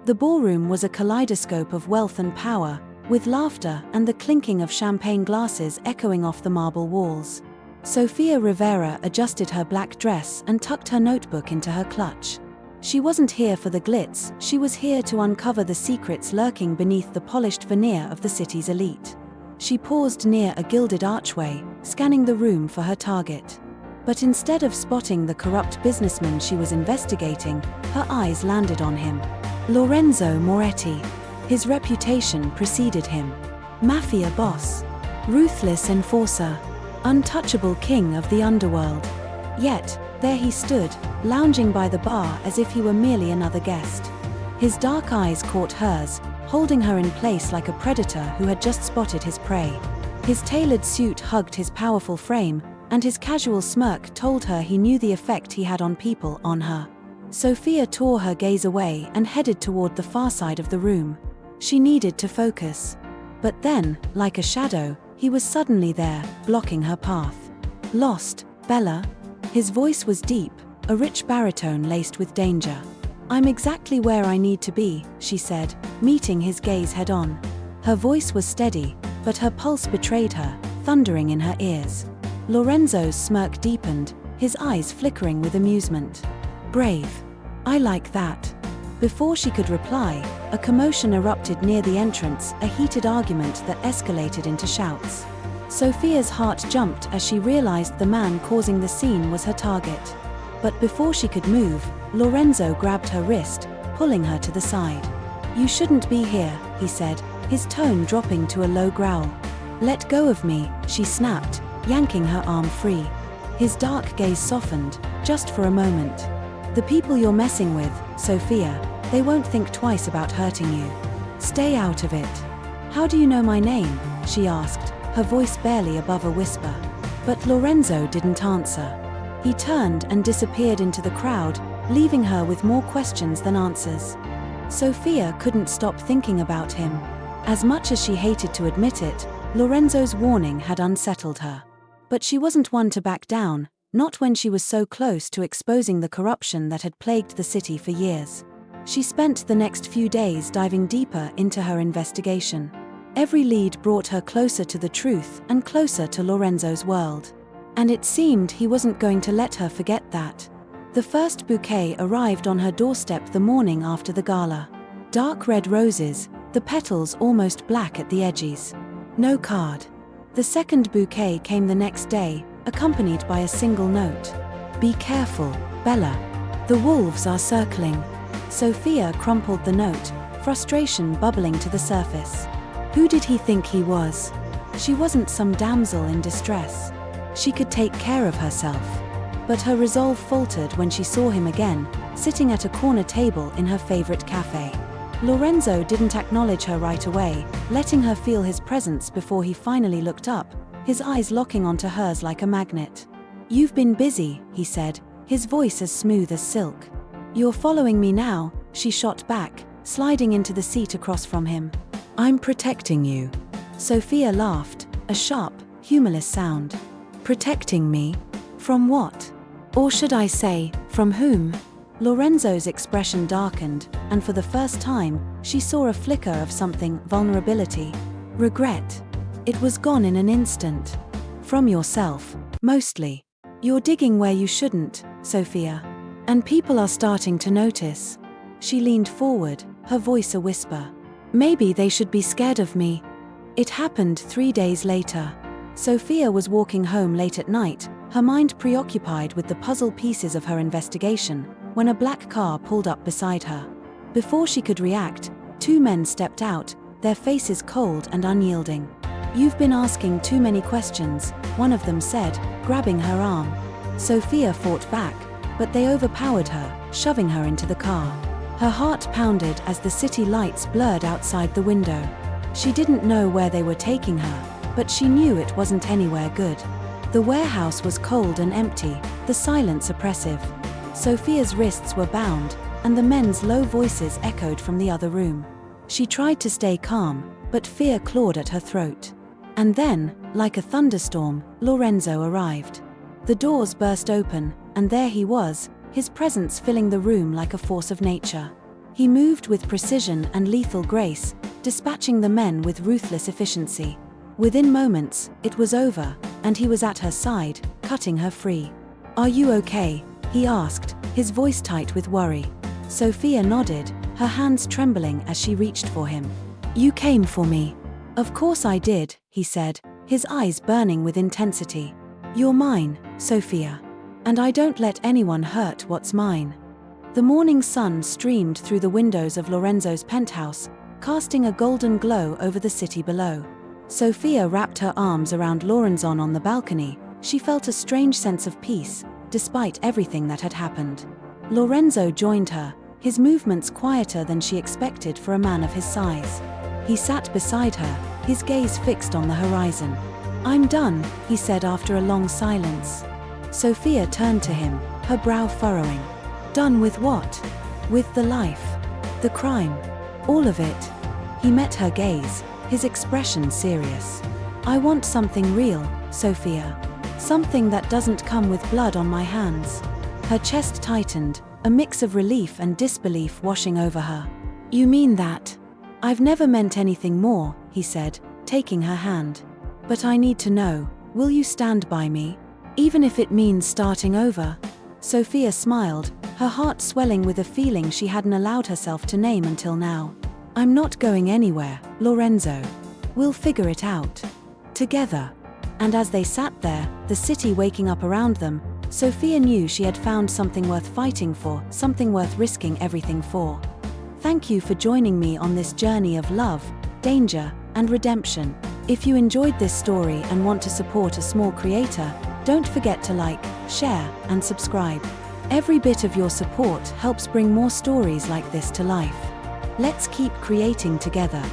The ballroom was a kaleidoscope of wealth and power, with laughter and the clinking of champagne glasses echoing off the marble walls. Sofia Rivera adjusted her black dress and tucked her notebook into her clutch. She wasn't here for the glitz, she was here to uncover the secrets lurking beneath the polished veneer of the city's elite. She paused near a gilded archway, scanning the room for her target. But instead of spotting the corrupt businessman she was investigating, her eyes landed on him. Lorenzo Moretti. His reputation preceded him. Mafia boss. Ruthless enforcer. Untouchable king of the underworld. Yet, there he stood, lounging by the bar as if he were merely another guest. His dark eyes caught hers, holding her in place like a predator who had just spotted his prey. His tailored suit hugged his powerful frame, and his casual smirk told her he knew the effect he had on people on her. Sofia tore her gaze away and headed toward the far side of the room. She needed to focus. But then, like a shadow, he was suddenly there, blocking her path. Lost, Bella? His voice was deep, a rich baritone laced with danger. I'm exactly where I need to be, she said, meeting his gaze head-on. Her voice was steady, but her pulse betrayed her, thundering in her ears. Lorenzo's smirk deepened, his eyes flickering with amusement. Brave. I like that. Before she could reply, a commotion erupted near the entrance, a heated argument that escalated into shouts. Sofia's heart jumped as she realized the man causing the scene was her target. But before she could move, Lorenzo grabbed her wrist, pulling her to the side. You shouldn't be here, he said, his tone dropping to a low growl. Let go of me, she snapped, yanking her arm free. His dark gaze softened, just for a moment. The people you're messing with, Sofia, they won't think twice about hurting you. Stay out of it. How do you know my name? She asked, her voice barely above a whisper. But Lorenzo didn't answer. He turned and disappeared into the crowd, leaving her with more questions than answers. Sofia couldn't stop thinking about him. As much as she hated to admit it, Lorenzo's warning had unsettled her. But she wasn't one to back down, not when she was so close to exposing the corruption that had plagued the city for years. She spent the next few days diving deeper into her investigation. Every lead brought her closer to the truth and closer to Lorenzo's world. And it seemed he wasn't going to let her forget that. The first bouquet arrived on her doorstep the morning after the gala. Dark red roses, the petals almost black at the edges. No card. The second bouquet came the next day, accompanied by a single note. Be careful, Bella. The wolves are circling. Sofia crumpled the note, frustration bubbling to the surface. Who did he think he was? She wasn't some damsel in distress. She could take care of herself. But her resolve faltered when she saw him again, sitting at a corner table in her favorite cafe. Lorenzo didn't acknowledge her right away, letting her feel his presence before he finally looked up, his eyes locking onto hers like a magnet. You've been busy, he said, his voice as smooth as silk. You're following me now, she shot back, sliding into the seat across from him. I'm protecting you. Sofia laughed, a sharp, humorless sound. Protecting me? From what? Or should I say, from whom? Lorenzo's expression darkened, and for the first time, she saw a flicker of something, vulnerability. Regret. It was gone in an instant. From yourself, mostly. You're digging where you shouldn't, Sofia. And people are starting to notice. She leaned forward, her voice a whisper. Maybe they should be scared of me. It happened 3 days later. Sofia was walking home late at night, her mind preoccupied with the puzzle pieces of her investigation, when a black car pulled up beside her. Before she could react, 2 men stepped out, their faces cold and unyielding. You've been asking too many questions, one of them said, grabbing her arm. Sofia fought back, but they overpowered her, shoving her into the car. Her heart pounded as the city lights blurred outside the window. She didn't know where they were taking her, but she knew it wasn't anywhere good. The warehouse was cold and empty, the silence oppressive. Sofia's wrists were bound, and the men's low voices echoed from the other room. She tried to stay calm, but fear clawed at her throat. And then, like a thunderstorm, Lorenzo arrived. The doors burst open, and there he was, his presence filling the room like a force of nature. He moved with precision and lethal grace, dispatching the men with ruthless efficiency. Within moments, it was over, and he was at her side, cutting her free. "Are you okay?" he asked, his voice tight with worry. Sophia nodded, her hands trembling as she reached for him. "You came for me." "Of course I did," he said, his eyes burning with intensity. "You're mine, Sophia. And I don't let anyone hurt what's mine." The morning sun streamed through the windows of Lorenzo's penthouse, casting a golden glow over the city below. Sophia wrapped her arms around Lorenzo on the balcony. She felt a strange sense of peace, despite everything that had happened. Lorenzo joined her, his movements quieter than she expected for a man of his size. He sat beside her, his gaze fixed on the horizon. "I'm done," he said after a long silence. Sophia turned to him, her brow furrowing. "Done with what?" "With the life. The crime. All of it." He met her gaze, his expression serious. "I want something real, Sophia. Something that doesn't come with blood on my hands." Her chest tightened, a mix of relief and disbelief washing over her. "You mean that?" "I've never meant anything more," he said, taking her hand. "But I need to know, will you stand by me? Even if it means starting over?" Sophia smiled, her heart swelling with a feeling she hadn't allowed herself to name until now. "I'm not going anywhere, Lorenzo. We'll figure it out. Together." And as they sat there, the city waking up around them, Sophia knew she had found something worth fighting for, something worth risking everything for. Thank you for joining me on this journey of love, danger, and redemption. If you enjoyed this story and want to support a small creator, don't forget to like, share, and subscribe. Every bit of your support helps bring more stories like this to life. Let's keep creating together.